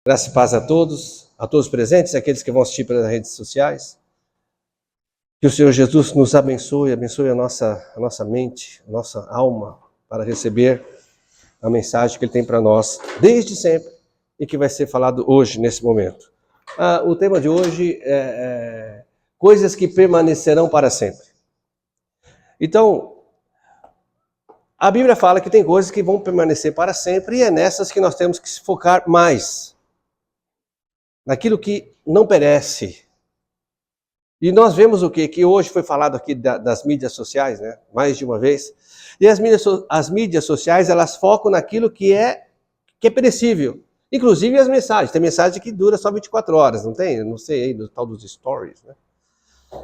Graça e paz a todos presentes, aqueles que vão assistir pelas redes sociais. Que o Senhor Jesus nos abençoe a nossa mente, a nossa alma, para receber a mensagem que Ele tem para nós, desde sempre, e que vai ser falado hoje, nesse momento. O tema de hoje é coisas que permanecerão para sempre. Então, a Bíblia fala que tem coisas que vão permanecer para sempre, e é nessas que nós temos que se focar mais. Naquilo que não perece. E nós vemos o quê? Que hoje foi falado aqui das mídias sociais, né? Mais de uma vez. E as mídias sociais, elas focam naquilo que é perecível. Inclusive as mensagens. Tem mensagem que dura só 24 horas, não tem? Não sei aí, do tal dos stories, né?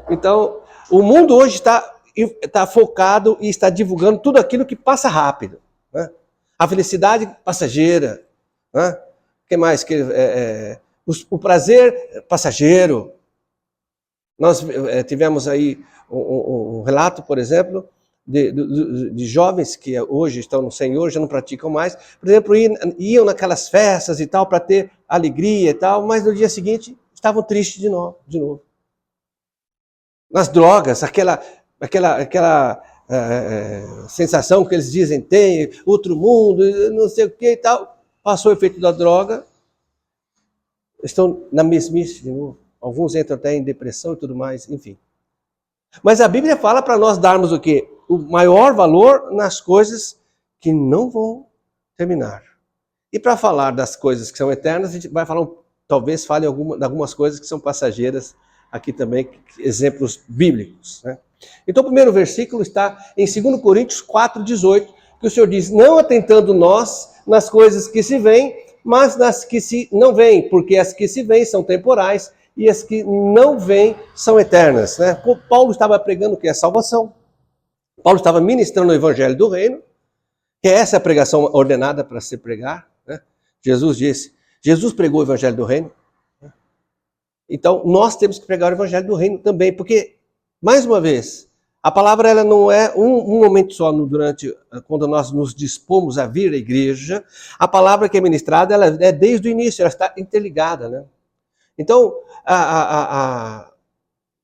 Então, o mundo hoje está focado e está divulgando tudo aquilo que passa rápido, né? A felicidade passageira, né? O que mais? O prazer passageiro. Nós tivemos aí um relato, por exemplo, de jovens que hoje estão no Senhor, já não praticam mais. Por exemplo, iam naquelas festas e tal, para ter alegria e tal, mas no dia seguinte estavam tristes de novo. Nas drogas, aquela sensação que eles dizem tem, outro mundo, não sei o que e tal. Passou o efeito da droga, estão na mesmice de novo. Alguns entram até em depressão e tudo mais, enfim. Mas a Bíblia fala para nós darmos o quê? O maior valor nas coisas que não vão terminar. E para falar das coisas que são eternas, a gente vai falar, talvez fale de algumas coisas que são passageiras aqui também, exemplos bíblicos, né? Então o primeiro versículo está em 2 Coríntios 4,18, que o Senhor diz, não atentando nós nas coisas que se veem, mas nas que se não veem, porque as que se veem são temporais e as que não veem são eternas, né? Paulo estava pregando o que é salvação. Paulo estava ministrando o evangelho do reino, que é essa a pregação ordenada para se pregar, né? Jesus pregou o evangelho do reino. Né? Então nós temos que pregar o evangelho do reino também, porque, mais uma vez, a palavra ela não é um momento só quando nós nos dispomos a vir à igreja. A palavra que é ministrada ela é desde o início, ela está interligada, né? Então,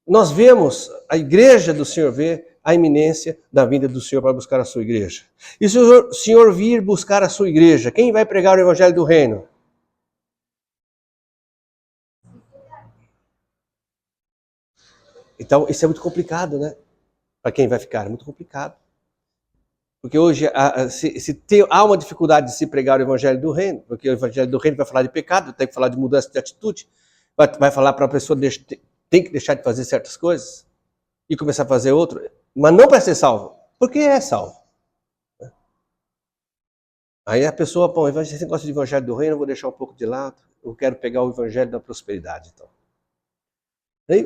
nós vemos, a igreja do Senhor vê a iminência da vinda do Senhor para buscar a sua igreja. E se o Senhor vir buscar a sua igreja, quem vai pregar o evangelho do reino? Então, isso é muito complicado, né? Para quem vai ficar, é muito complicado. Porque hoje há uma dificuldade de se pregar o evangelho do reino, porque o evangelho do reino vai falar de pecado, tem que falar de mudança de atitude, vai falar para a pessoa tem que deixar de fazer certas coisas e começar a fazer outras, mas não para ser salvo, porque é salvo. Aí a pessoa, esse negócio de evangelho do reino, eu vou deixar um pouco de lado, eu quero pegar o evangelho da prosperidade. Então. Aí,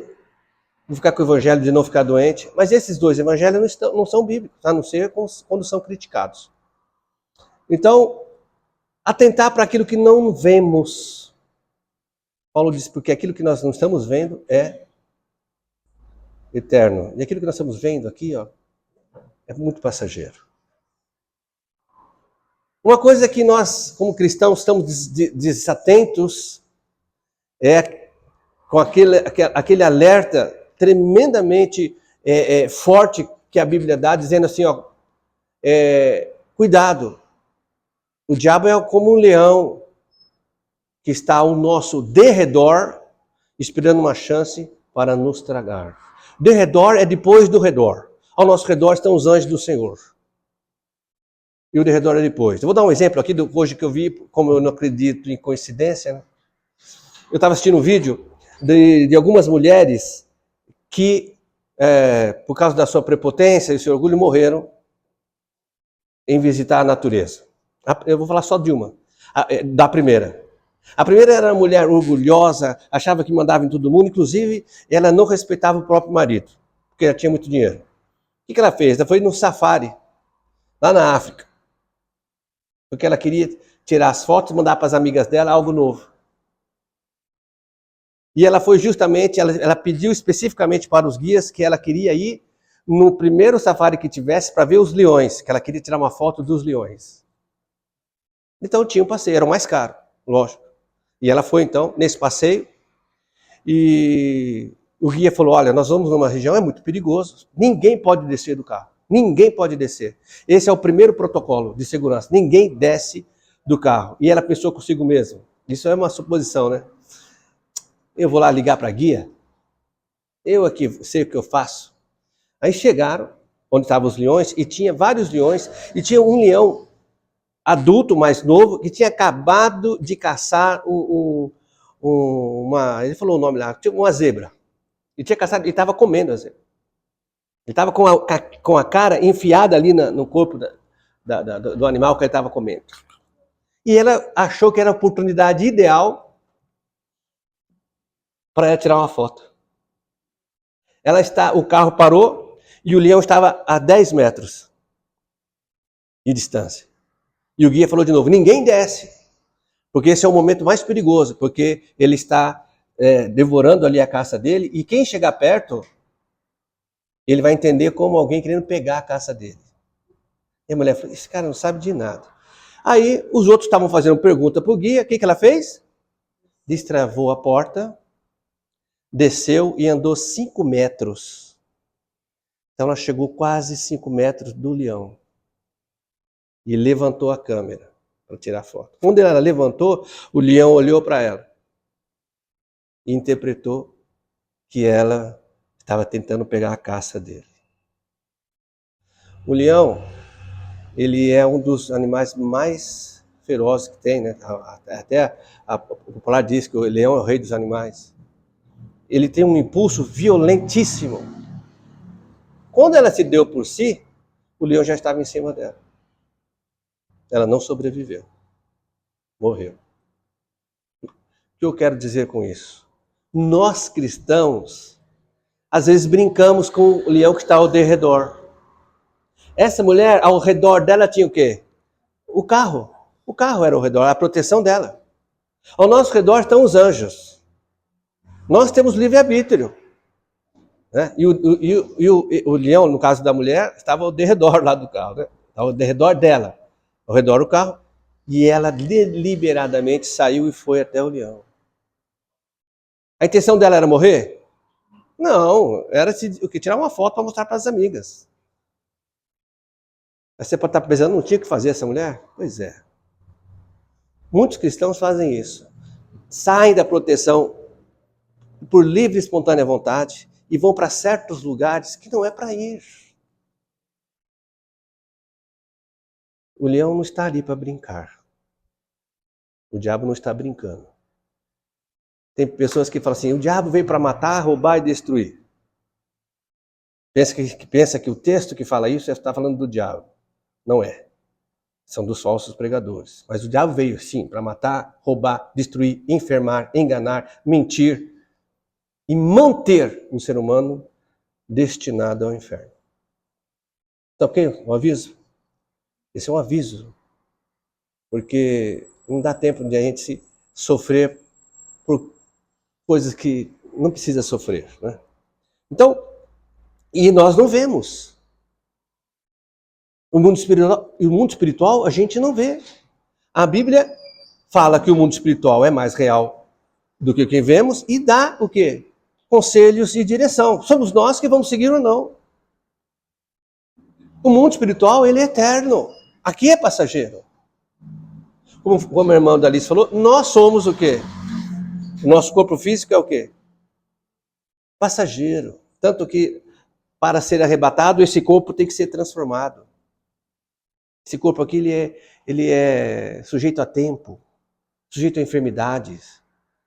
vou ficar com o evangelho de não ficar doente, mas esses dois evangelhos não são bíblicos, a não ser quando são criticados. Então, atentar para aquilo que não vemos. Paulo diz, porque aquilo que nós não estamos vendo é eterno. E aquilo que nós estamos vendo aqui, ó, é muito passageiro. Uma coisa que nós, como cristãos, estamos desatentos é com aquele alerta tremendamente forte que a Bíblia dá, dizendo assim, ó, cuidado, o diabo é como um leão que está ao nosso derredor, esperando uma chance para nos tragar. Derredor é depois do redor. Ao nosso redor estão os anjos do Senhor. E o derredor é depois. Eu vou dar um exemplo aqui hoje que eu vi, como eu não acredito em coincidência, né? Eu estava assistindo um vídeo de algumas mulheres que, por causa da sua prepotência e seu orgulho, morreram em visitar a natureza. Eu vou falar só de uma, da primeira. A primeira era uma mulher orgulhosa, achava que mandava em todo mundo, inclusive ela não respeitava o próprio marido, porque ela tinha muito dinheiro. O que ela fez? Ela foi no safari, lá na África, porque ela queria tirar as fotos e mandar para as amigas dela algo novo. E ela foi justamente, ela pediu especificamente para os guias que ela queria ir no primeiro safari que tivesse para ver os leões, que ela queria tirar uma foto dos leões. Então tinha um passeio, era o mais caro, lógico. E ela foi, então, nesse passeio, e o guia falou, olha, nós vamos numa região, é muito perigoso, ninguém pode descer do carro, ninguém pode descer. Esse é o primeiro protocolo de segurança, ninguém desce do carro. E ela pensou consigo mesma, isso é uma suposição, né? Eu vou lá ligar para a guia, eu aqui sei o que eu faço. Aí chegaram, onde estavam os leões, e tinha vários leões, e tinha um leão adulto, mais novo, que tinha acabado de caçar ele falou o nome lá, uma zebra. Ele tinha caçado, ele estava comendo a zebra. Ele estava com a cara enfiada ali no corpo do animal que ele estava comendo. E ela achou que era a oportunidade ideal para ela tirar uma foto. O carro parou e o leão estava a 10 metros de distância. E o guia falou de novo, ninguém desce, porque esse é o momento mais perigoso, porque ele está devorando ali a caça dele, e quem chegar perto, ele vai entender como alguém querendo pegar a caça dele. E a mulher falou, esse cara não sabe de nada. Aí os outros estavam fazendo pergunta para o guia, o que ela fez? Destravou a porta, desceu e andou 5 metros. Então ela chegou quase 5 metros do leão. E levantou a câmera para tirar foto. Quando ela levantou, o leão olhou para ela e interpretou que ela estava tentando pegar a caça dele. O leão, ele é um dos animais mais ferozes que tem, né? Até o popular diz que o leão é o rei dos animais. Ele tem um impulso violentíssimo. Quando ela se deu por si, o leão já estava em cima dela. Ela não sobreviveu. Morreu. O que eu quero dizer com isso? Nós cristãos, às vezes brincamos com o leão que está ao derredor. Essa mulher, ao redor dela tinha o quê? O carro. O carro era ao redor, a proteção dela. Ao nosso redor estão os anjos. Nós temos livre-arbítrio. Né? E o leão, no caso da mulher, estava ao derredor lá do carro. Né? Estava ao derredor dela. Ao redor do carro. E ela deliberadamente saiu e foi até o leão. A intenção dela era morrer? Não, era tirar uma foto para mostrar para as amigas. Você pode estar pensando, não tinha que fazer essa mulher? Pois é. Muitos cristãos fazem isso. Saem da proteção por livre e espontânea vontade e vão para certos lugares que não é para ir. O leão não está ali para brincar. O diabo não está brincando. Tem pessoas que falam assim, o diabo veio para matar, roubar e destruir. Pensa que o texto que fala isso está falando do diabo. Não é. São dos falsos pregadores. Mas o diabo veio, sim, para matar, roubar, destruir, enfermar, enganar, mentir e manter um ser humano destinado ao inferno. Então, ok? Um aviso? Esse é um aviso. Porque não dá tempo de a gente se sofrer por coisas que não precisa sofrer. Né? Então, e nós não vemos. O mundo espiritual a gente não vê. A Bíblia fala que o mundo espiritual é mais real do que o que vemos e dá o quê? Conselhos e direção. Somos nós que vamos seguir ou não. O mundo espiritual, ele é eterno. Aqui é passageiro. Como a irmã Dalice falou, nós somos o quê? O nosso corpo físico é o quê? Passageiro. Tanto que, para ser arrebatado, esse corpo tem que ser transformado. Esse corpo aqui, ele é sujeito a tempo, sujeito a enfermidades,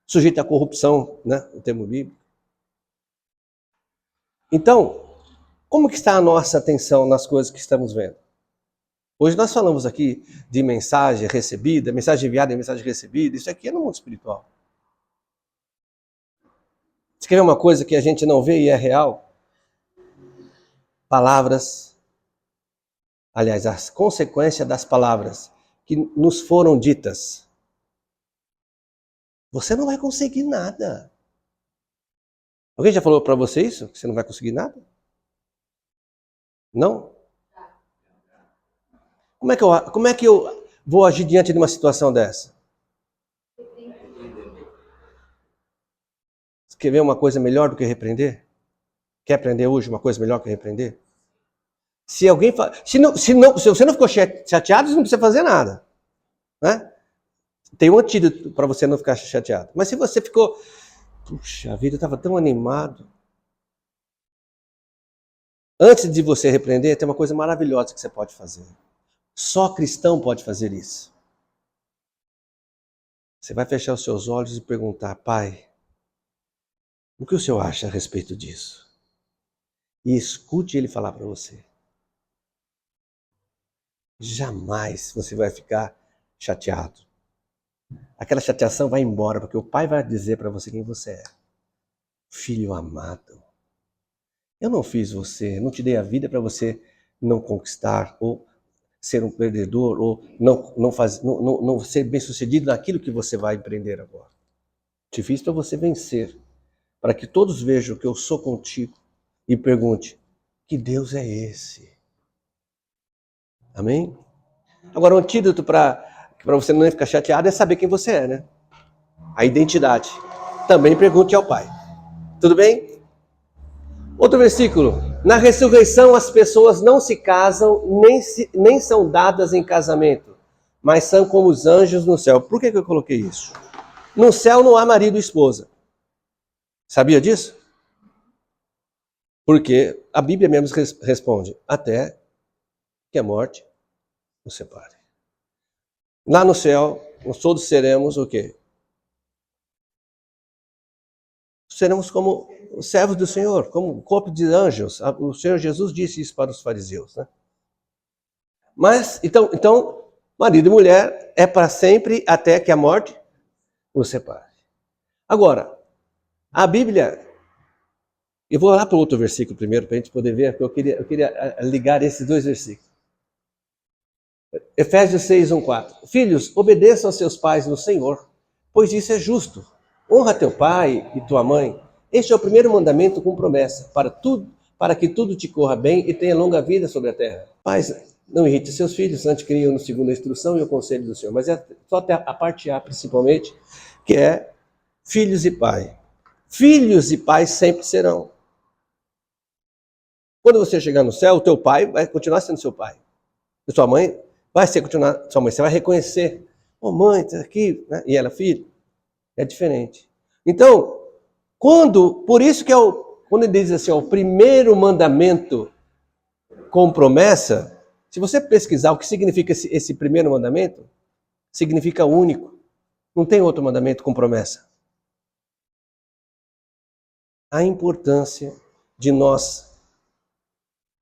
sujeito à corrupção, né? O termo bíblico. Então, como que está a nossa atenção nas coisas que estamos vendo? Hoje nós falamos aqui de mensagem recebida, mensagem enviada e mensagem recebida. Isso aqui é no mundo espiritual. Você quer ver uma coisa que a gente não vê e é real? Palavras, aliás, as consequências das palavras que nos foram ditas. Você não vai conseguir nada. Alguém já falou para você isso? Que você não vai conseguir nada? Não? Como é que eu vou agir diante de uma situação dessa? Quer ver uma coisa melhor do que repreender? Quer aprender hoje uma coisa melhor que repreender? Se alguém fala, se você não ficou chateado, você não precisa fazer nada, né? Tem um antídoto para você não ficar chateado. Mas se você ficou, puxa, a vida estava tão animado. Antes de você repreender, tem uma coisa maravilhosa que você pode fazer. Só cristão pode fazer isso. Você vai fechar os seus olhos e perguntar: Pai, o que o Senhor acha a respeito disso? E escute ele falar para você. Jamais você vai ficar chateado. Aquela chateação vai embora, porque o Pai vai dizer para você quem você é. Filho amado, eu não fiz você, não te dei a vida para você não conquistar, ou ser um perdedor, ou não ser bem-sucedido naquilo que você vai empreender agora. Te fiz para você vencer, para que todos vejam que eu sou contigo e pergunte: que Deus é esse? Amém? Agora, o antídoto para você não ficar chateado é saber quem você é, né? A identidade. Também pergunte ao Pai. Tudo bem? Outro versículo. Na ressurreição as pessoas não se casam, nem são dadas em casamento, mas são como os anjos no céu. Por que eu coloquei isso? No céu não há marido e esposa. Sabia disso? Porque a Bíblia mesmo responde: até que a morte nos separe. Lá no céu, nós todos seremos o quê? Seremos como os servos do Senhor, como um corpo de anjos. O Senhor Jesus disse isso para os fariseus, né? Mas, então, marido e mulher é para sempre até que a morte os separe. Agora, a Bíblia, eu vou lá para o outro versículo primeiro, para a gente poder ver, porque eu queria ligar esses dois versículos. Efésios 6, 1, 4. Filhos, obedeçam aos seus pais no Senhor, pois isso é justo. Honra teu pai e tua mãe. Este é o primeiro mandamento com promessa, para que tudo te corra bem e tenha longa vida sobre a terra. Pais, não irrite seus filhos, antes criam-no segundo a instrução e o conselho do Senhor. Mas é só até a parte A, principalmente, que é filhos e pai. Filhos e pais sempre serão. Quando você chegar no céu, o teu pai vai continuar sendo seu pai. E sua mãe vai continuar sua mãe. Você vai reconhecer. Ô mãe, tá aqui. Né? E ela, filho. É diferente. Então, por isso que quando ele diz assim, ó, o primeiro mandamento com promessa, se você pesquisar o que significa esse primeiro mandamento, significa único. Não tem outro mandamento com promessa. A importância de nós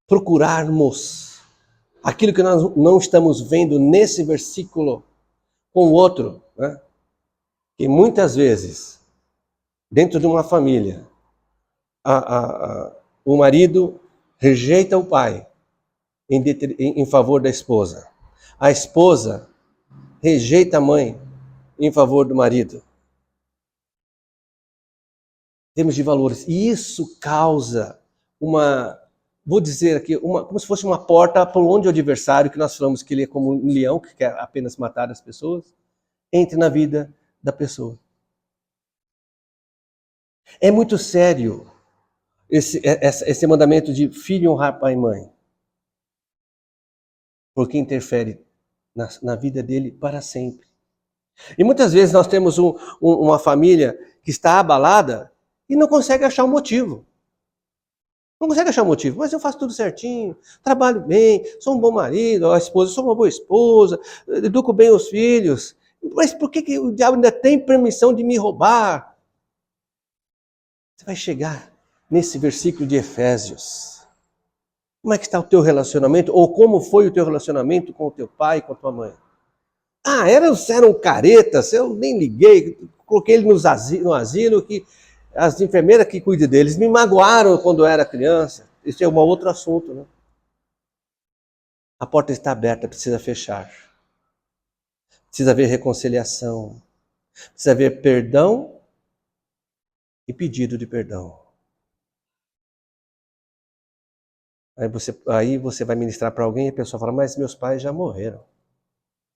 procurarmos aquilo que nós não estamos vendo nesse versículo com o outro, né? E muitas vezes, dentro de uma família, o marido rejeita o pai em favor da esposa. A esposa rejeita a mãe em favor do marido. Temos de valores. E isso causa vou dizer aqui, como se fosse uma porta para onde o adversário, que nós falamos que ele é como um leão, que quer apenas matar as pessoas, entre na vida da pessoa. É muito sério esse mandamento de filho honrar pai e mãe, porque interfere na vida dele para sempre. E muitas vezes nós temos uma família que está abalada e não consegue achar um motivo. Não consegue achar um motivo, mas eu faço tudo certinho, trabalho bem, sou um bom marido, a esposa, sou uma boa esposa, educo bem os filhos. Mas por que o diabo ainda tem permissão de me roubar? Você vai chegar nesse versículo de Efésios. Como é que está o teu relacionamento? Ou como foi o teu relacionamento com o teu pai e com a tua mãe? Eram caretas, eu nem liguei, coloquei ele no asilo, que as enfermeiras que cuidam deles me magoaram quando eu era criança. Isso é um outro assunto, né? A porta está aberta, precisa fechar. Precisa haver reconciliação. Precisa haver perdão e pedido de perdão. Aí você vai ministrar para alguém e a pessoa fala, mas meus pais já morreram.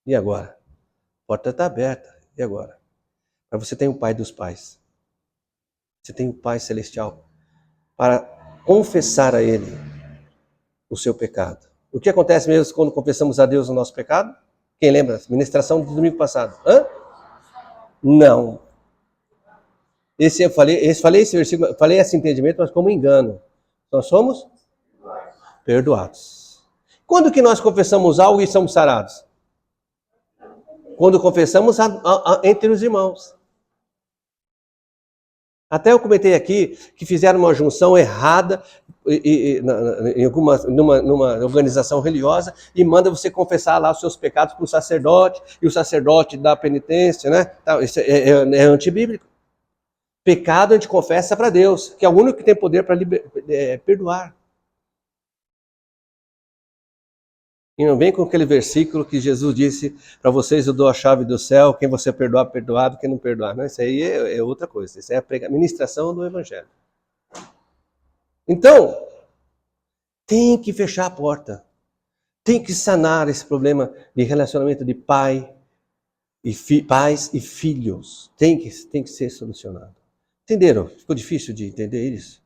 E agora? A porta está aberta. E agora? Mas você tem o pai dos pais. Você tem o Pai Celestial para confessar a Ele o seu pecado. O que acontece mesmo quando confessamos a Deus o nosso pecado? Quem lembra? Ministração do domingo passado. Hã? Não. Eu falei esse versículo, falei esse entendimento, mas como engano. Nós somos perdoados. Quando que nós confessamos algo e somos sarados? Quando confessamos entre os irmãos. Até eu comentei aqui que fizeram uma junção errada numa organização religiosa e manda você confessar lá os seus pecados para o sacerdote, e o sacerdote dá penitência, né? Isso é antibíblico. Pecado a gente confessa para Deus, que é o único que tem poder para perdoar. E não vem com aquele versículo que Jesus disse, para vocês eu dou a chave do céu, quem você perdoar, perdoado, quem não perdoar. Não, isso aí é outra coisa, isso é a ministração do Evangelho. Então, tem que fechar a porta, tem que sanar esse problema de relacionamento de pais e filhos, tem que ser solucionado. Entenderam? Ficou difícil de entender isso?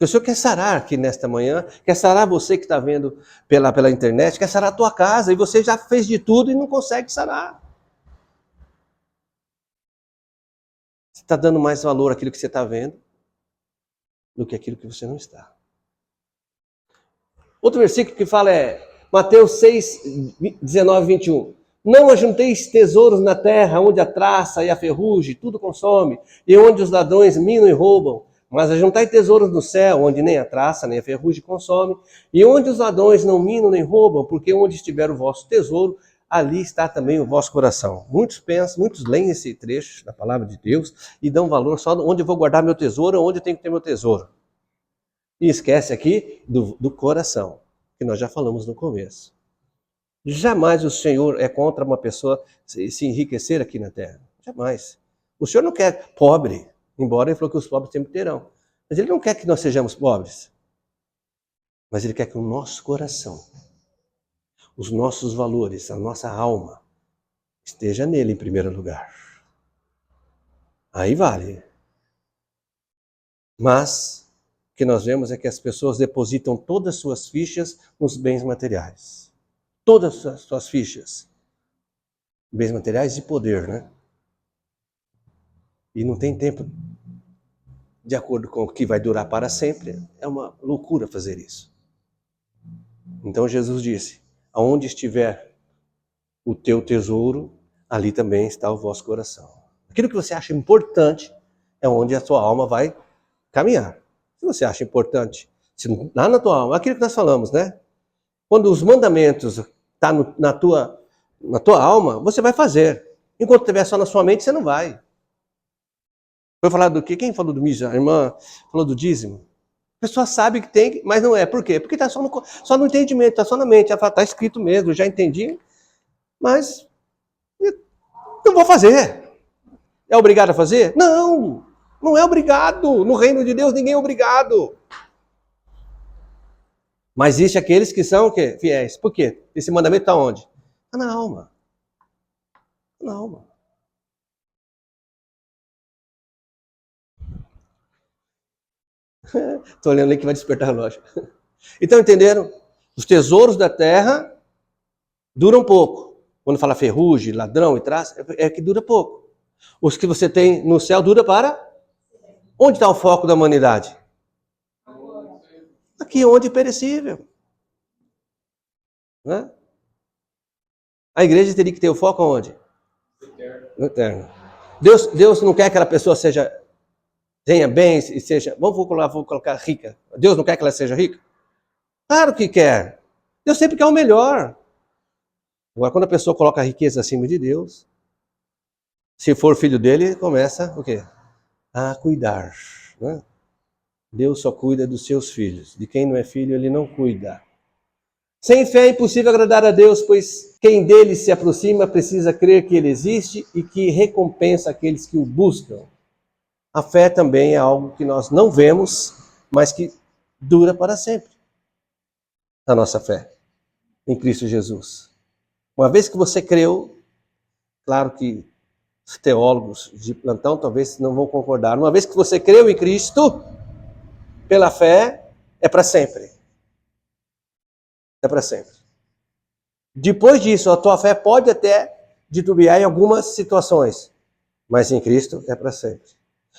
O Senhor quer sarar aqui nesta manhã, quer sarar você que está vendo pela internet, quer sarar a tua casa, e você já fez de tudo e não consegue sarar. Você está dando mais valor àquilo que você está vendo do que aquilo que você não está. Outro versículo que fala é Mateus 6, 19, 21. Não ajunteis tesouros na terra, onde a traça e a ferrugem tudo consome, e onde os ladrões minam e roubam. Mas ajuntai tesouros no céu, onde nem a traça, nem a ferrugem consome, e onde os ladrões não minam nem roubam, porque onde estiver o vosso tesouro, ali está também o vosso coração. Muitos leem esse trecho da palavra de Deus e dão valor só onde eu vou guardar meu tesouro, onde eu tenho que ter meu tesouro. E esquece aqui do coração, que nós já falamos no começo. Jamais o Senhor é contra uma pessoa se enriquecer aqui na terra. Jamais. O Senhor não quer pobre. Embora ele falou que os pobres sempre terão. Mas ele não quer que nós sejamos pobres. Mas ele quer que o nosso coração, os nossos valores, a nossa alma, esteja nele em primeiro lugar. Aí vale. Mas o que nós vemos é que as pessoas depositam todas as suas fichas nos bens materiais. Todas as suas fichas. Bens materiais e poder, né? E não tem tempo de acordo com o que vai durar para sempre. É uma loucura fazer isso. Então Jesus disse, aonde estiver o teu tesouro, ali também está o vosso coração. Aquilo que você acha importante é onde a sua alma vai caminhar. Se você acha importante, se lá na tua alma, aquilo que nós falamos, né? Quando os mandamentos estão na tua alma, você vai fazer. Enquanto estiver só na sua mente, você não vai. Foi falar do quê? Quem falou do mísero? A irmã falou do dízimo. A pessoa sabe que tem, mas não é. Por quê? Porque está só no entendimento, está só na mente. Ela fala, está escrito mesmo, já entendi, mas não vou fazer. É obrigado a fazer? Não, não é obrigado. No reino de Deus ninguém é obrigado. Mas existe aqueles que são o quê? Fiéis. Por quê? Esse mandamento está onde? Está na alma. Está na alma. Estou olhando ali que vai despertar a relógio. Então, entenderam? Os tesouros da terra duram pouco. Quando fala ferrugem, ladrão e traça, é que dura pouco. Os que você tem no céu dura para... Onde está o foco da humanidade? Aqui, onde é perecível. Né? A igreja teria que ter o foco aonde? No eterno. Deus não quer que aquela pessoa tenha bens e seja... Vou colocar rica. Deus não quer que ela seja rica? Claro que quer. Deus sempre quer o melhor. Agora, quando a pessoa coloca a riqueza acima de Deus, se for filho dele, começa o quê? A cuidar. Né? Deus só cuida dos seus filhos. De quem não é filho, ele não cuida. Sem fé é impossível agradar a Deus, pois quem dele se aproxima precisa crer que ele existe e que recompensa aqueles que o buscam. A fé também é algo que nós não vemos, mas que dura para sempre. A nossa fé em Cristo Jesus. Uma vez que você creu, claro que Os teólogos de plantão talvez não vão concordar. Uma vez que você creu em Cristo, pela fé, é para sempre. É para sempre. Depois disso, a tua fé pode até titubear em algumas situações, mas em Cristo é para sempre.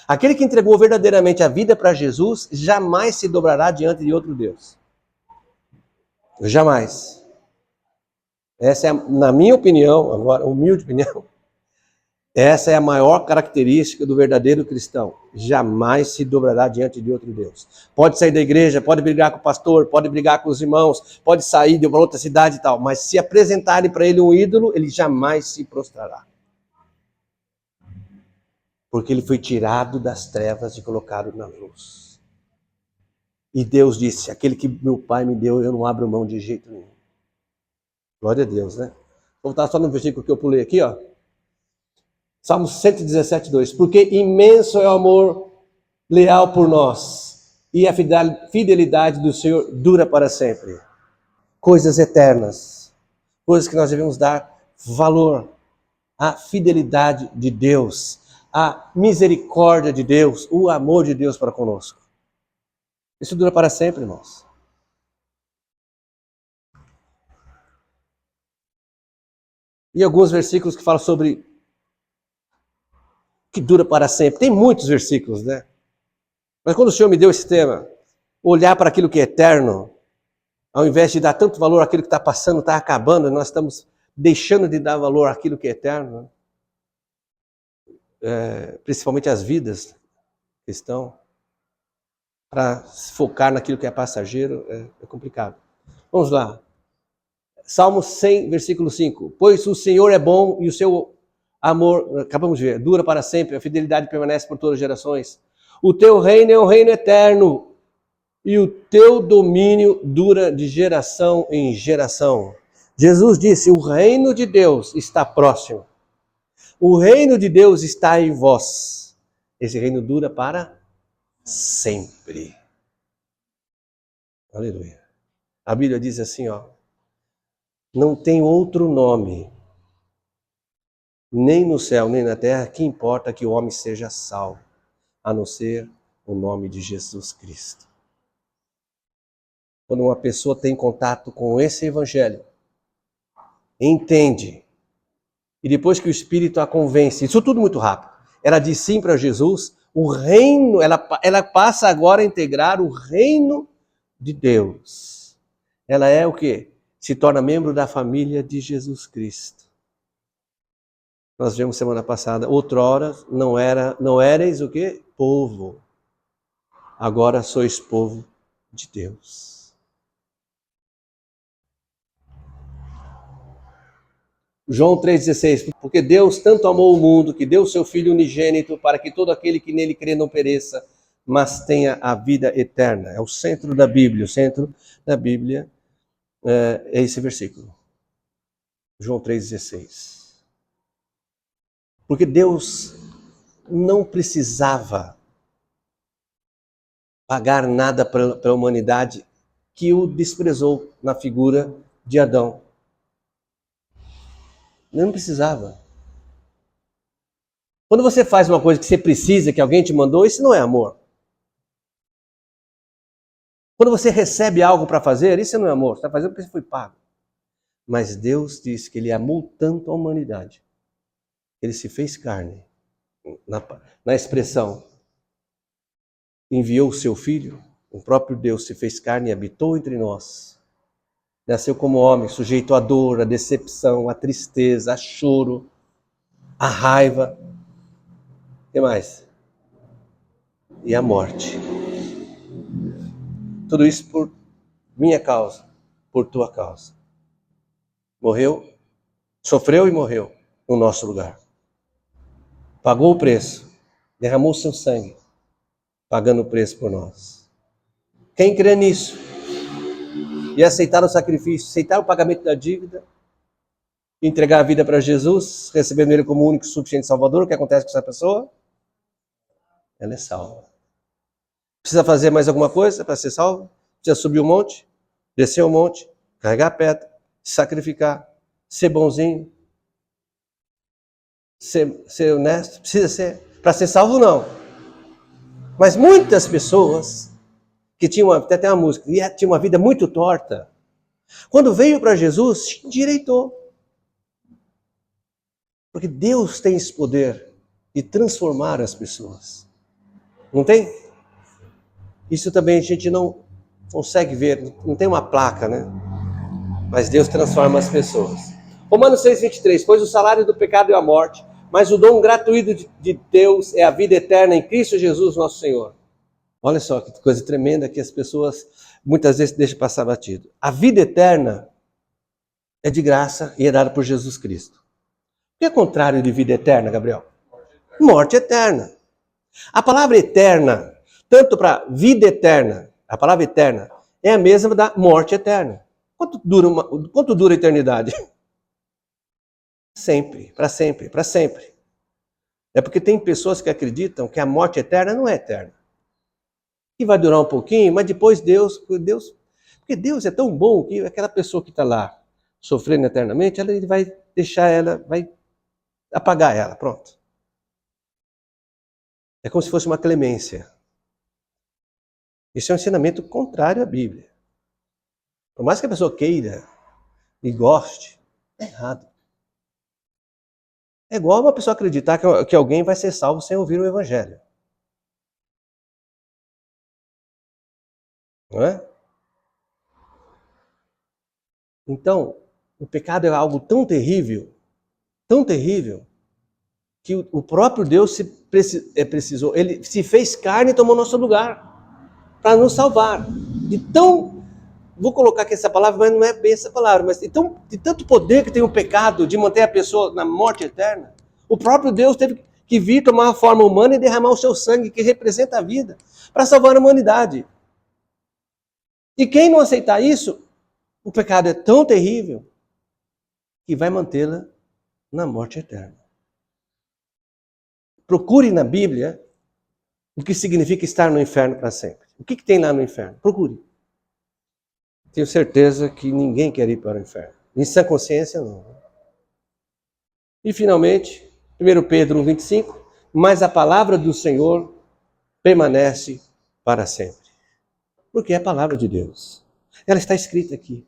Aquele que entregou verdadeiramente a vida para Jesus jamais se dobrará diante de outro Deus. Jamais. Essa é, na minha opinião, agora, humilde opinião, essa é a maior característica do verdadeiro cristão. Jamais se dobrará diante de outro Deus. Pode sair da igreja, pode brigar com o pastor, pode brigar com os irmãos, pode sair de outra cidade e tal, mas se apresentarem para ele um ídolo, ele jamais se prostrará. Porque ele foi tirado das trevas e colocado na luz. E Deus disse, aquele que meu Pai me deu, eu não abro mão de jeito nenhum. Glória a Deus, né? Vou voltar só no versículo que eu pulei aqui, ó. Salmo 117, 2. Porque imenso é o amor leal por nós, e a fidelidade do Senhor dura para sempre. Coisas eternas, coisas que nós devemos dar valor. A fidelidade de Deus, a misericórdia de Deus, o amor de Deus para conosco. Isso dura para sempre, irmãos. E alguns versículos que falam sobre que dura para sempre. Tem muitos versículos, né? Mas quando o Senhor me deu esse tema, olhar para aquilo que é eterno, ao invés de dar tanto valor àquilo que está passando, está acabando, nós estamos deixando de dar valor àquilo que é eterno, principalmente as vidas que estão, para focar naquilo que é passageiro, é complicado. Vamos lá. Salmo 100, versículo 5. Pois o Senhor é bom e o seu amor, acabamos de ver, dura para sempre, a fidelidade permanece por todas as gerações. O teu reino é um reino eterno e o teu domínio dura de geração em geração. Jesus disse, o reino de Deus está próximo. O reino de Deus está em vós. Esse reino dura para sempre. Aleluia. A Bíblia diz assim, ó. Não tem outro nome, nem no céu, nem na terra, que importa que o homem seja salvo, a não ser o nome de Jesus Cristo. Quando uma pessoa tem contato com esse evangelho, entende, e depois que o Espírito a convence, isso tudo muito rápido, ela diz sim para Jesus, o reino, ela passa agora a integrar o reino de Deus. Ela é o quê? Se torna membro da família de Jesus Cristo. Nós vimos semana passada, outrora não erais o quê? Povo. Agora sois povo de Deus. João 3,16, porque Deus tanto amou o mundo que deu o seu Filho unigênito para que todo aquele que nele crê não pereça, mas tenha a vida eterna. É o centro da Bíblia. O centro da Bíblia é esse versículo. João 3,16. Porque Deus não precisava pagar nada para a humanidade que o desprezou na figura de Adão. Não precisava. Quando você faz uma coisa que você precisa, que alguém te mandou, isso não é amor. Quando você recebe algo para fazer, isso não é amor. Você está fazendo porque você foi pago. Mas Deus disse que Ele amou tanto a humanidade. Ele se fez carne. Na expressão, enviou o seu Filho, o próprio Deus se fez carne e habitou entre nós. Nasceu como homem, sujeito à dor, à decepção, à tristeza, a choro, à raiva. O que mais? E à morte. Tudo isso por minha causa, por tua causa. Morreu, sofreu e morreu no nosso lugar. Pagou o preço, derramou seu sangue, pagando o preço por nós. Quem crê nisso e aceitar o sacrifício, aceitar o pagamento da dívida, entregar a vida para Jesus, recebendo Ele como único e suficiente Salvador, o que acontece com essa pessoa? Ela é salva. Precisa fazer mais alguma coisa para ser salvo? Precisa subir um monte, descer um monte, carregar a pedra, sacrificar, ser bonzinho, ser honesto, precisa ser. Para ser salvo, não. Mas muitas pessoas que tinham, até uma música, tinha uma vida muito torta, quando veio para Jesus, se endireitou. Porque Deus tem esse poder de transformar as pessoas. Não tem? Isso também a gente não consegue ver, não tem uma placa, né? Mas Deus transforma as pessoas. Romanos 6,23, pois o salário do pecado é a morte, mas o dom gratuito de Deus é a vida eterna em Cristo Jesus, nosso Senhor. Olha só que coisa tremenda que as pessoas muitas vezes deixam passar batido. A vida eterna é de graça e é dada por Jesus Cristo. O que é contrário de vida eterna, Gabriel? Morte eterna. A palavra eterna, tanto para vida eterna, a palavra eterna, é a mesma da morte eterna. Quanto dura a eternidade? Sempre, para sempre, para sempre. É porque tem pessoas que acreditam que a morte eterna não é eterna. Que vai durar um pouquinho, mas depois porque Deus é tão bom que aquela pessoa que está lá sofrendo eternamente, ele vai deixar ela, vai apagar ela, pronto. É como se fosse uma clemência. Isso é um ensinamento contrário à Bíblia. Por mais que a pessoa queira e goste, é errado. É igual uma pessoa acreditar que alguém vai ser salvo sem ouvir o Evangelho. Não é? Então, o pecado é algo tão terrível, que o próprio Deus precisou, ele se fez carne e tomou nosso lugar para nos salvar. Então, vou colocar aqui essa palavra, mas não é bem essa palavra, mas então, de tanto poder que tem o pecado de manter a pessoa na morte eterna, o próprio Deus teve que vir tomar a forma humana e derramar o seu sangue, que representa a vida, para salvar a humanidade. E quem não aceitar isso, o pecado é tão terrível que vai mantê-la na morte eterna. Procure na Bíblia o que significa estar no inferno para sempre. O que tem lá no inferno? Procure. Tenho certeza que ninguém quer ir para o inferno. Em sã consciência, não. E finalmente, 1 Pedro 1,25, mas a palavra do Senhor permanece para sempre. Porque é a palavra de Deus. Ela está escrita aqui.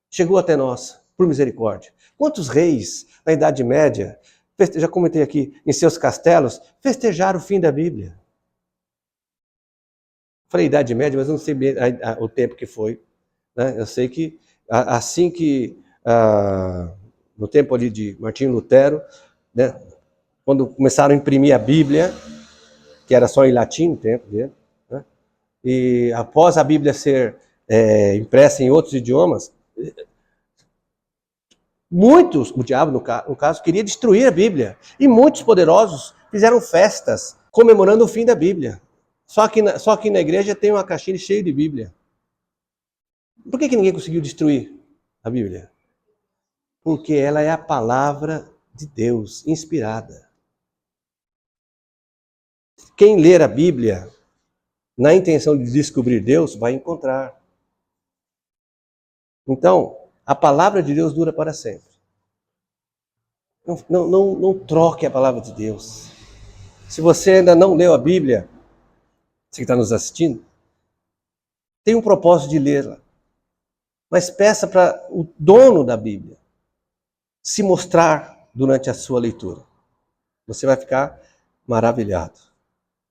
Chegou até nós, por misericórdia. Quantos reis, na Idade Média, já comentei aqui, em seus castelos, festejaram o fim da Bíblia? Falei Idade Média, mas não sei bem o tempo que foi. Né? Eu sei que assim que, no tempo ali de Martinho Lutero, né, quando começaram a imprimir a Bíblia, que era só em latim no tempo dele, né, e após a Bíblia ser impressa em outros idiomas, muitos, o diabo no caso, queria destruir a Bíblia. E muitos poderosos fizeram festas comemorando o fim da Bíblia. Só que na igreja tem uma caixinha cheia de Bíblia. Por que ninguém conseguiu destruir a Bíblia? Porque ela é a palavra de Deus, inspirada. Quem ler a Bíblia na intenção de descobrir Deus, vai encontrar. Então, a palavra de Deus dura para sempre. Não troque a palavra de Deus. Se você ainda não leu a Bíblia, você que está nos assistindo, tem um propósito de lê-la. Mas peça para o dono da Bíblia se mostrar durante a sua leitura. Você vai ficar maravilhado.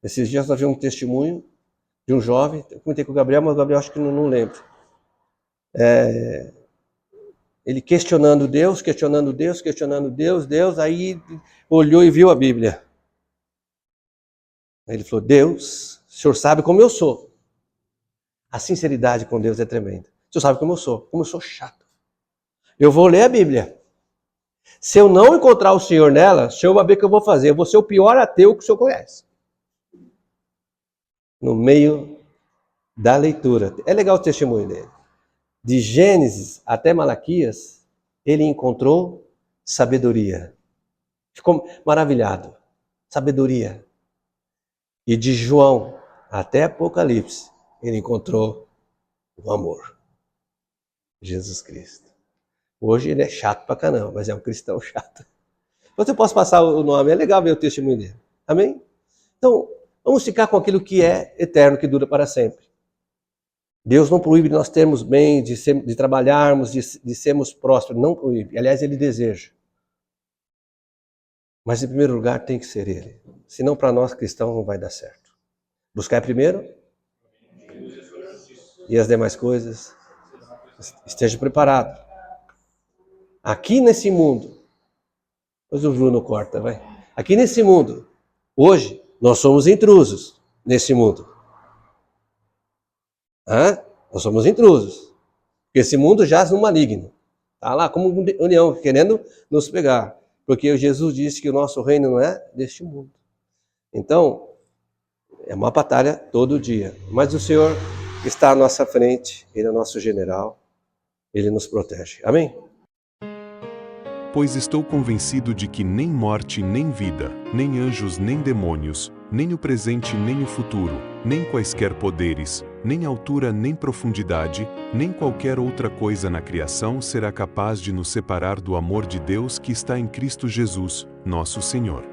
Esses dias nós vimos um testemunho de um jovem, eu comentei com o Gabriel, mas o Gabriel acho que não lembra. Ele questionando Deus, aí olhou e viu a Bíblia. Aí ele falou, Deus, o Senhor sabe como eu sou. A sinceridade com Deus é tremenda. O Senhor sabe como eu sou chato. Eu vou ler a Bíblia. Se eu não encontrar o Senhor nela, o Senhor vai ver o que eu vou fazer. Eu vou ser o pior ateu que o Senhor conhece. No meio da leitura. É legal o testemunho dele. De Gênesis até Malaquias, ele encontrou sabedoria. Ficou maravilhado. Sabedoria. E de João até Apocalipse, ele encontrou o amor. Jesus Cristo. Hoje ele é chato pra caramba, mas é um cristão chato. Você posso passar o nome, é legal ver o testemunho dele. Amém? Então, vamos ficar com aquilo que é eterno, que dura para sempre. Deus não proíbe de nós termos bem, de trabalharmos, de sermos prósperos. Não proíbe. Aliás, Ele deseja. Mas em primeiro lugar tem que ser Ele. Senão para nós cristãos não vai dar certo. Buscar primeiro e as demais coisas. Esteja preparado. Aqui nesse mundo, depois o Bruno corta, vai. Aqui nesse mundo, hoje, nós somos intrusos nesse mundo. Nós somos intrusos. Porque esse mundo jaz no maligno. Está lá como um leão querendo nos pegar. Porque Jesus disse que o nosso reino não é deste mundo. Então, é uma batalha todo dia. Mas o Senhor está à nossa frente. Ele é nosso general. Ele nos protege. Amém? Pois estou convencido de que nem morte, nem vida, nem anjos, nem demônios, nem o presente, nem o futuro, nem quaisquer poderes, nem altura, nem profundidade, nem qualquer outra coisa na criação será capaz de nos separar do amor de Deus que está em Cristo Jesus, nosso Senhor.